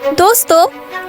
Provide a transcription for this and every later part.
दोस्तों,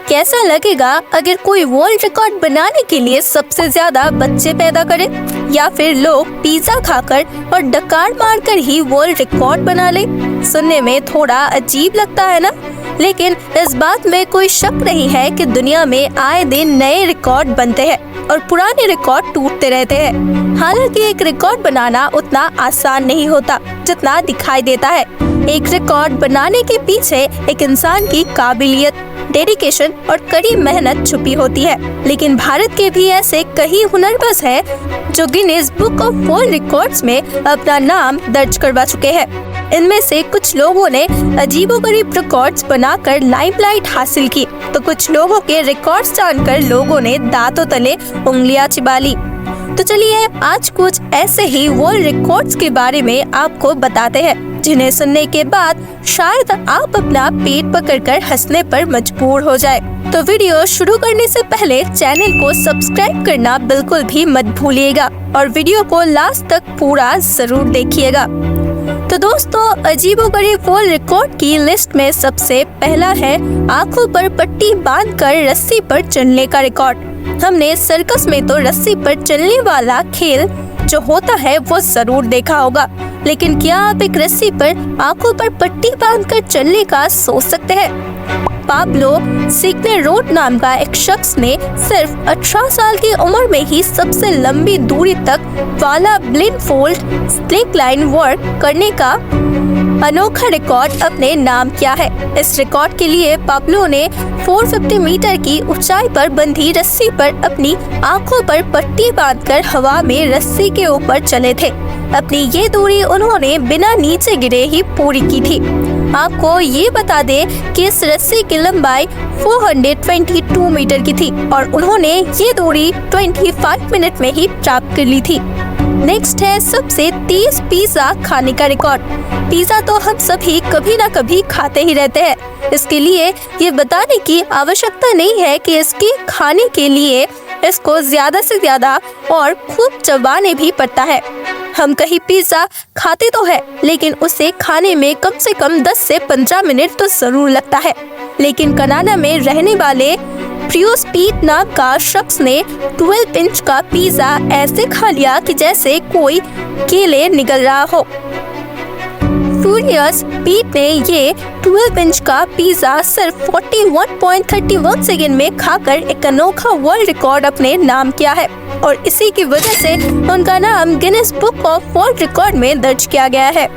कैसा लगेगा अगर कोई वर्ल्ड रिकॉर्ड बनाने के लिए सबसे ज्यादा बच्चे पैदा करे, या फिर लोग पिज्जा खाकर और डकार मारकर ही वर्ल्ड रिकॉर्ड बना ले। सुनने में थोड़ा अजीब लगता है ना, लेकिन इस बात में कोई शक नहीं है कि दुनिया में आए दिन नए रिकॉर्ड बनते हैं और पुराने रिकॉर्ड टूटते रहते हैं। हालांकि एक रिकॉर्ड बनाना उतना आसान नहीं होता जितना दिखाई देता है। एक रिकॉर्ड बनाने के पीछे एक इंसान की काबिलियत, डेडिकेशन और कड़ी मेहनत छुपी होती है। लेकिन भारत के भी ऐसे कई हुनरबाज हैं जो Guinness book of world records में अपना नाम दर्ज करवा चुके हैं। इनमें से कुछ लोगों ने अजीबोगरीब रिकॉर्ड्स बनाकर लाइमलाइट हासिल की, तो कुछ लोगों के रिकॉर्ड्स जानकर लोगों ने दांतों तले उंगलियां चिबा ली। तो चलिए आज कुछ ऐसे ही वर्ल्ड रिकॉर्ड्स के बारे में आपको बताते हैं जिन्हें सुनने के बाद शायद आप अपना पेट पकड़कर हंसने पर मजबूर हो जाए। तो वीडियो शुरू करने से पहले चैनल को सब्सक्राइब करना बिल्कुल भी मत भूलिएगा और वीडियो को लास्ट तक पूरा जरूर देखिएगा। तो दोस्तों, अजीबोगरीब वर्ल्ड रिकॉर्ड की लिस्ट में सबसे पहला है आंखों पर पट्टी बांधकर रस्सी पर चलने का रिकॉर्ड। हमने सर्कस में तो रस्सी पर चलने वाला खेल जो होता है वो जरूर देखा होगा, लेकिन क्या आप एक रस्सी पर आंखों पर पट्टी बांधकर चलने का सोच सकते हैं? पाब्लो सिग्नेरोट नाम का एक शख्स ने सिर्फ 18 साल की उम्र में ही सबसे लंबी दूरी तक वाला ब्लिंडफोल्ड स्लिक लाइन वर्क करने का अनोखा रिकॉर्ड अपने नाम किया है। इस रिकॉर्ड के लिए पाब्लो ने 450 मीटर की ऊंचाई पर बंधी रस्सी पर अपनी आंखों पर पट्टी बांधकर हवा में रस्सी के ऊपर चले थे। अपनी ये दूरी उन्होंने बिना नीचे गिरे ही पूरी की थी। आपको ये बता दें कि इस रस्सी की लंबाई 422 मीटर की थी और उन्होंने ये दूरी 25 मिनट में ही प्राप्त कर ली थी। नेक्स्ट है सबसे तेज पिज्जा खाने का रिकॉर्ड। पिज्जा तो हम सभी कभी ना कभी खाते ही रहते हैं। इसके लिए ये बताने की आवश्यकता नहीं है कि इसके खाने के लिए इसको ज्यादा से ज्यादा और खूब चबाने भी पड़ता है। हम कहीं पिज्जा खाते तो है, लेकिन उसे खाने में कम से कम 10 से 15 मिनट तो जरूर लगता है। लेकिन कनाडा में रहने वाले प्रियोस्पीट नाम का शख्स ने 12 इंच का पिज्जा ऐसे खा लिया कि जैसे कोई केले निगल रहा हो। फ्यूरियस पीट ने ये 12 इंच का पिज्जा सिर्फ 41.31 सेकंड में खाकर एक अनोखा वर्ल्ड रिकॉर्ड अपने नाम किया है और इसी की वजह से उनका नाम Guinness book of world record में दर्ज किया गया है।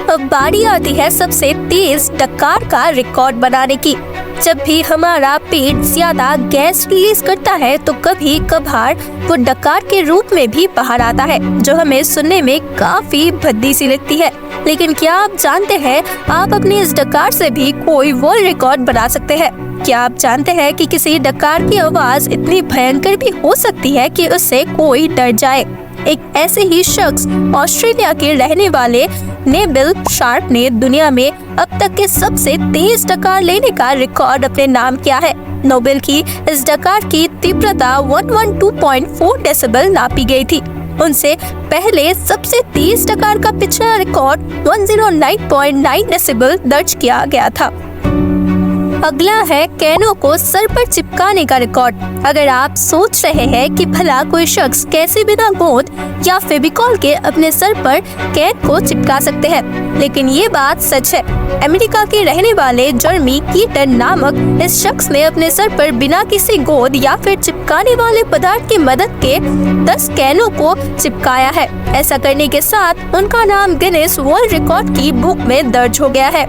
अब बारी आती है सबसे तेज डकार का रिकॉर्ड बनाने की। जब भी हमारा पेट ज्यादा गैस रिलीज करता है तो कभी कभार वो डकार के रूप में भी बाहर आता है, जो हमें सुनने में काफी भद्दी सी लगती है। लेकिन क्या आप जानते हैं आप अपनी इस डकार से भी कोई वर्ल्ड रिकॉर्ड बना सकते हैं? क्या आप जानते हैं कि किसी डकार की आवाज इतनी भयंकर भी हो सकती है कि उससे कोई डर जाए? एक ऐसे ही शख्स ऑस्ट्रेलिया के रहने वाले नेबिल शार्प ने दुनिया में अब तक के सबसे तेज डकार लेने का रिकॉर्ड अपने नाम किया है। नोबेल की इस डकार की तीव्रता 112.4 डेसिबल नापी गई थी। उनसे पहले सबसे तेज डकार का पिछला रिकॉर्ड 109.9 डेसिबल दर्ज किया गया था। अगला है कैनों को सर पर चिपकाने का रिकॉर्ड। अगर आप सोच रहे हैं कि भला कोई शख्स कैसे बिना गोंद या फेविकॉल के अपने सर पर कैन को चिपका सकते हैं, लेकिन ये बात सच है। अमेरिका के रहने वाले जर्मी कीटन नामक इस शख्स ने अपने सर पर बिना किसी गोंद या फिर चिपकाने वाले पदार्थ की मदद के 10 कैनों को चिपकाया है। ऐसा करने के साथ उनका नाम गिनीज वर्ल्ड रिकॉर्ड की बुक में दर्ज हो गया है।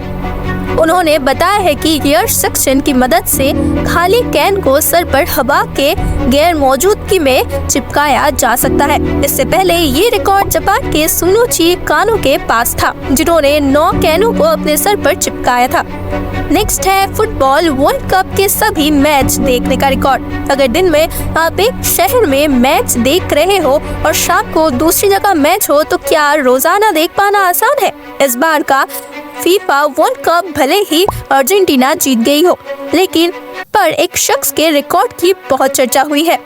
उन्होंने बताया है कि एयर सक्शन की मदद से खाली कैन को सर पर हवा के गैर मौजूदगी में चिपकाया जा सकता है। इससे पहले ये रिकॉर्ड जापान के सुनोची कानो के पास था, जिन्होंने 9 कैनों को अपने सर पर चिपकाया था। नेक्स्ट है फुटबॉल वर्ल्ड कप के सभी मैच देखने का रिकॉर्ड। अगर दिन में आप एक शहर में मैच देख रहे हो और शाम को दूसरी जगह मैच हो तो क्या रोजाना देख पाना आसान है? इस बार का फीफा वर्ल्ड कप भले ही अर्जेंटीना जीत गई हो, लेकिन पर एक शख्स के रिकॉर्ड की बहुत चर्चा हुई है।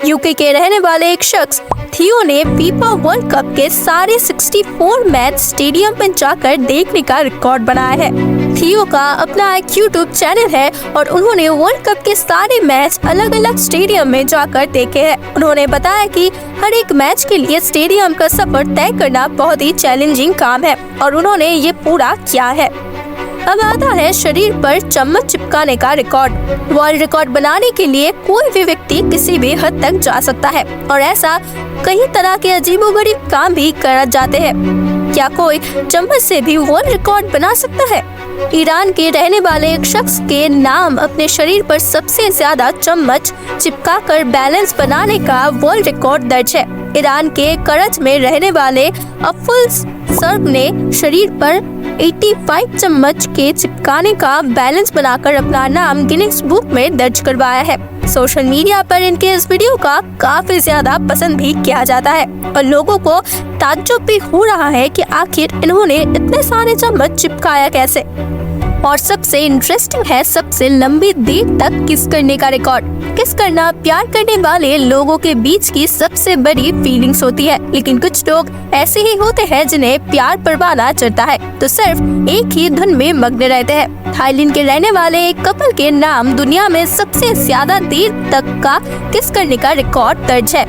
यूके के रहने वाले एक शख्स थियो ने फीफा वर्ल्ड कप के सारे 64 मैच स्टेडियम में जाकर देखने का रिकॉर्ड बनाया है। थियो का अपना एक यूट्यूब चैनल है और उन्होंने वर्ल्ड कप के सारे मैच अलग अलग स्टेडियम में जाकर देखे हैं। उन्होंने बताया कि हर एक मैच के लिए स्टेडियम का सफर तय करना बहुत ही चैलेंजिंग काम है और उन्होंने ये पूरा किया है। अब आता है शरीर पर चम्मच चिपकाने का रिकॉर्ड। वर्ल्ड रिकॉर्ड बनाने के लिए कोई भी व्यक्ति किसी भी हद तक जा सकता है और ऐसा कई तरह के अजीबोगरीब काम भी कर जाते हैं। क्या कोई चम्मच से भी वर्ल्ड रिकॉर्ड बना सकता है? ईरान के रहने वाले एक शख्स के नाम अपने शरीर पर सबसे ज्यादा चम्मच चिपकाकर बैलेंस बनाने का वर्ल्ड रिकॉर्ड दर्ज है। ईरान के करज में रहने वाले अफुल सर्ब ने शरीर पर 85 चम्मच के चिपकाने का बैलेंस बनाकर अपना नाम गिनीज बुक में दर्ज करवाया है। सोशल मीडिया पर इनके इस वीडियो का काफी ज्यादा पसंद भी किया जाता है और लोगों को ताज्जुब भी हो रहा है कि आखिर इन्होंने इतने सारे चम्मच चिपकाया कैसे। और सबसे इंटरेस्टिंग है सबसे लंबी देर तक किस करने का रिकॉर्ड। किस करना प्यार करने वाले लोगों के बीच की सबसे बड़ी फीलिंग्स होती है, लेकिन कुछ लोग ऐसे ही होते हैं जिन्हें प्यार परवाना चढ़ता है तो सिर्फ एक ही धुन में मग्न रहते हैं। थाईलैंड के रहने वाले एक कपल के नाम दुनिया में सबसे ज्यादा देर तक का किस करने का रिकॉर्ड दर्ज है।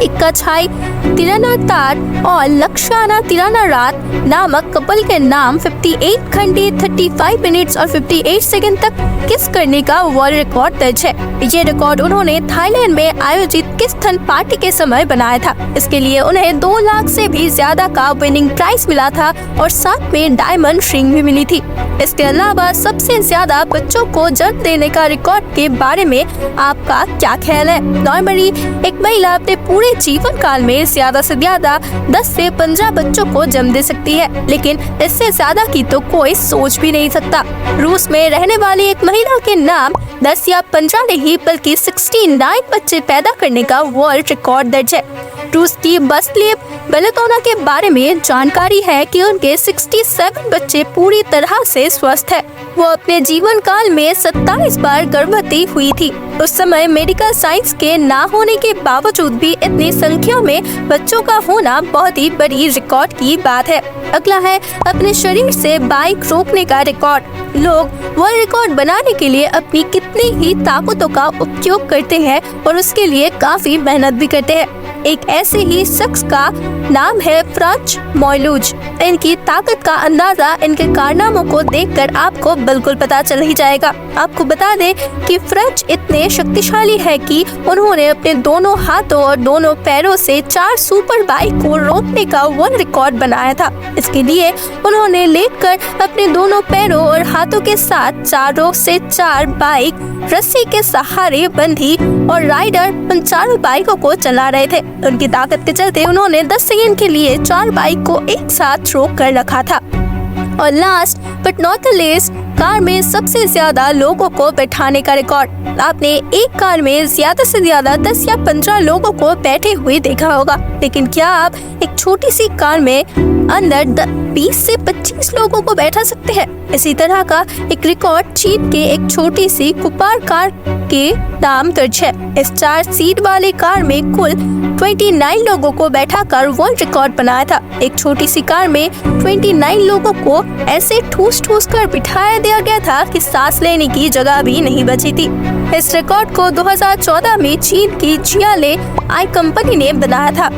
इक्काछाई तिरानातात और लक्षाना तिरानारात नामक कपल के नाम 58 घंटे 35 मिनट्स और 58 सेकंड तक किस करने का वर्ल्ड रिकॉर्ड दर्ज है। ये रिकॉर्ड उन्होंने थाईलैंड में आयोजित किस थन पार्टी के समय बनाया था। इसके लिए उन्हें 2 लाख से भी ज्यादा का विनिंग प्राइज मिला था और साथ में डायमंड रिंग भी मिली थी। इसके अलावा सबसे ज्यादा बच्चों को जन्म देने का रिकॉर्ड के बारे में आपका क्या ख्याल है? नॉर्मली एक महिला अपने पूरे जीवन काल में ज्यादा से ज्यादा 10 से 15 बच्चों को जन्म दे सकती है, लेकिन इससे ज्यादा की तो कोई सोच भी नहीं सकता। रूस में रहने वाली एक महिला के नाम 10 या 15 नहीं बल्कि 69 बच्चे पैदा करने का वर्ल्ड रिकॉर्ड दर्ज है। रूस की बसलेब बेलेतोना के बारे में जानकारी है कि उनके 67 बच्चे पूरी तरह से स्वस्थ है। वो अपने जीवन काल में 27 बार गर्भवती हुई थी। उस समय मेडिकल साइंस के ना होने के बावजूद भी इतनी संख्या में बच्चों का होना बहुत ही बड़ी रिकॉर्ड की बात है। अगला है अपने शरीर से बाइक रोकने का रिकॉर्ड। लोग वर्ल्ड रिकॉर्ड बनाने के लिए अपनी कितनी ही ताकतों का उपयोग करते हैं और उसके लिए काफी मेहनत भी करते हैं। एक ऐसे ही शख्स का नाम है फ्रांच मोइलूज। इनकी ताकत का अंदाजा इनके कारनामों को देखकर आपको बिल्कुल पता चल ही जाएगा। आपको बता दें कि फ्रेंच इतने शक्तिशाली है कि उन्होंने अपने दोनों हाथों और दोनों पैरों से 4 सुपर बाइक को रोकने का वर्ल्ड रिकॉर्ड बनाया था। इसके लिए उन्होंने लेटकर अपने दोनों पैरों और हाथों के साथ 4 से 4 बाइक रस्सी के सहारे बंधी और राइडर उन 4 बाइकों को चला रहे थे। उनकी ताकत के चलते उन्होंने 10 सेकंड के लिए 4 बाइक को एक साथ रोक कर रखा था। और last but not the least, car में सबसे ज्यादा लोगों को बैठाने का रिकॉर्ड। आपने एक कार में ज्यादा से ज्यादा 10 या 15 लोगों को बैठे हुए देखा होगा, लेकिन क्या आप एक छोटी सी कार में अंदर 20 से 25 लोगों को बैठा सकते हैं? इसी तरह का एक रिकॉर्ड चीन के एक छोटी सी कुपार कार के नाम दर्ज है। इस 4 सीट वाले कार में कुल 29 लोगों को बैठाकर वर्ल्ड रिकॉर्ड बनाया था। एक छोटी सी कार में 29 लोगों को ऐसे ठूस कर बिठाया दिया गया था कि सांस लेने की जगह भी नहीं बची थी। इस रिकॉर्ड को 2014 में चीन की जियाले आई कंपनी ने बनाया था,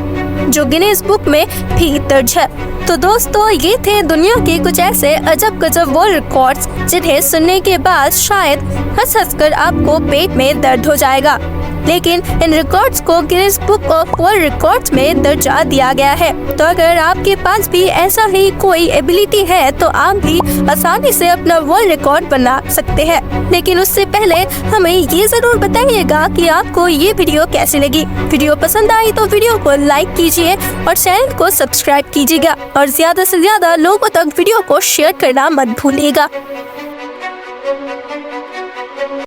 जो गिनीज बुक में भी दर्ज है। तो दोस्तों, ये थे दुनिया के कुछ ऐसे अजब गजब वर्ल्ड रिकॉर्ड्स जिन्हें सुनने के बाद शायद हंस कर आपको पेट में दर्द हो जाएगा, लेकिन इन रिकॉर्ड्स को Guinness book of world records में दर्जा दिया गया है। तो अगर आपके पास भी ऐसा ही कोई एबिलिटी है तो आप भी आसानी से अपना वर्ल्ड रिकॉर्ड बना सकते हैं। लेकिन उससे पहले हमें ये जरूर बताइएगा कि आपको ये वीडियो कैसी लगी। वीडियो पसंद आई तो वीडियो को लाइक कीजिए और चैनल को सब्सक्राइब कीजिएगा और ज्यादा से ज्यादा लोगों तक वीडियो को शेयर करना मत भूलिएगा।